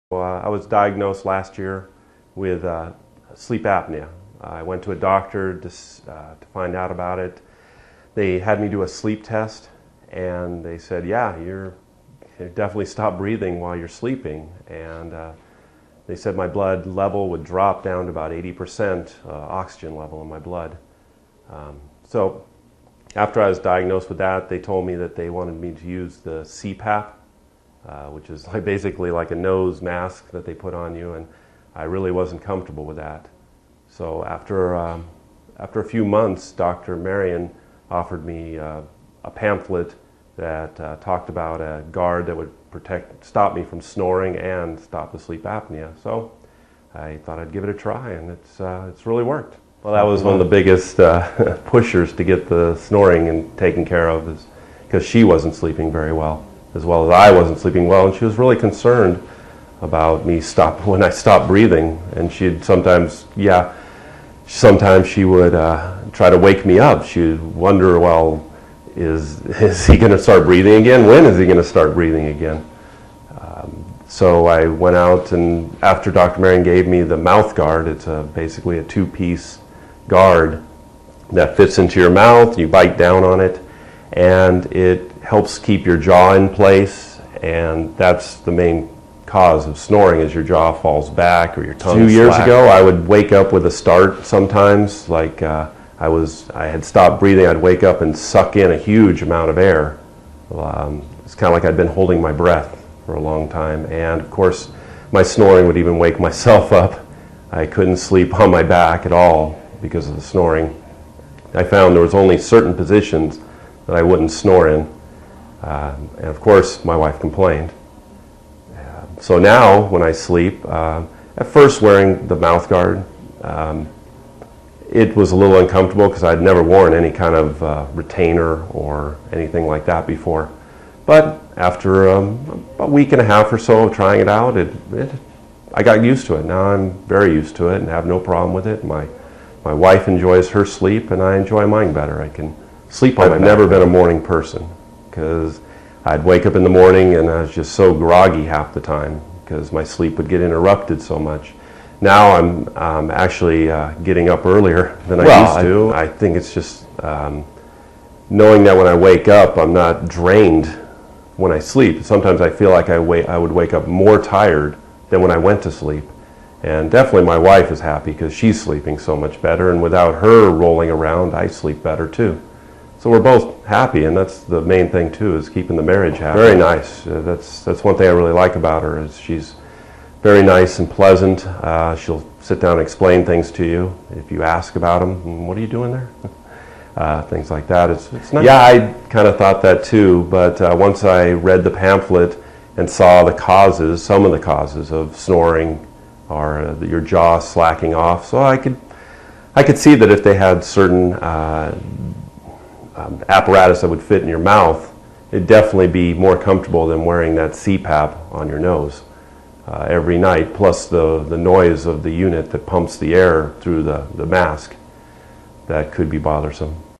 Well, I was diagnosed last year with sleep apnea. I went to a doctor to find out about it. They had me do a sleep test, and they said, yeah, you definitely stop breathing while you're sleeping. And they said my blood level would drop down to about 80% oxygen level in my blood. So after I was diagnosed with that, they told me that they wanted me to use the CPAP, which is basically like a nose mask that they put on you, and I really wasn't comfortable with that. So after a few months, Dr. Marion offered me a pamphlet that talked about a guard that would stop me from snoring and stop the sleep apnea. So I thought I'd give it a try, and it's really worked. Well, that was one of the biggest pushers to get the snoring and taken care of, is because she wasn't sleeping very well as I wasn't sleeping well, and she was really concerned about me when I stopped breathing. And sometimes she would try to wake me up. She'd wonder, well, is he going to start breathing again? When is he going to start breathing again? So I went out, and after Dr. Marion gave me the mouth guard, it's basically a two-piece guard that fits into your mouth. You bite down on it, and it helps keep your jaw in place, and that's the main cause of snoring, is your jaw falls back or your tongue slack. 2 years ago, I would wake up with a start sometimes, like I had stopped breathing. I'd wake up and suck in a huge amount of air. It's kind of like I'd been holding my breath for a long time, and of course my snoring would even wake myself up. I couldn't sleep on my back at all because of the snoring. I found there was only certain positions that I wouldn't snore in, and of course my wife complained. So now when I sleep, at first wearing the mouth guard, it was a little uncomfortable because I'd never worn any kind of retainer or anything like that before. But after a week and a half or so of trying it out, I got used to it. Now I'm very used to it and have no problem with it. My wife enjoys her sleep, and I enjoy mine better. I can sleep on my back. I've never been a morning person, because I'd wake up in the morning and I was just so groggy half the time because my sleep would get interrupted so much. Now I'm actually getting up earlier than I used to. I think it's just knowing that when I wake up, I'm not drained when I sleep. Sometimes I feel like I would wake up more tired than when I went to sleep. And definitely my wife is happy because she's sleeping so much better, and without her rolling around, I sleep better too. So we're both happy, and that's the main thing too, is keeping the marriage happy. Very nice. That's one thing I really like about her, is she's very nice and pleasant. She'll sit down and explain things to you if you ask about them. What are you doing there? Things like that. It's nice. Yeah, I kind of thought that too, but once I read the pamphlet and saw some of the causes of snoring, or your jaw slacking off, so I could see that if they had certain apparatus that would fit in your mouth, it'd definitely be more comfortable than wearing that CPAP on your nose every night, plus the noise of the unit that pumps the air through the mask. That could be bothersome.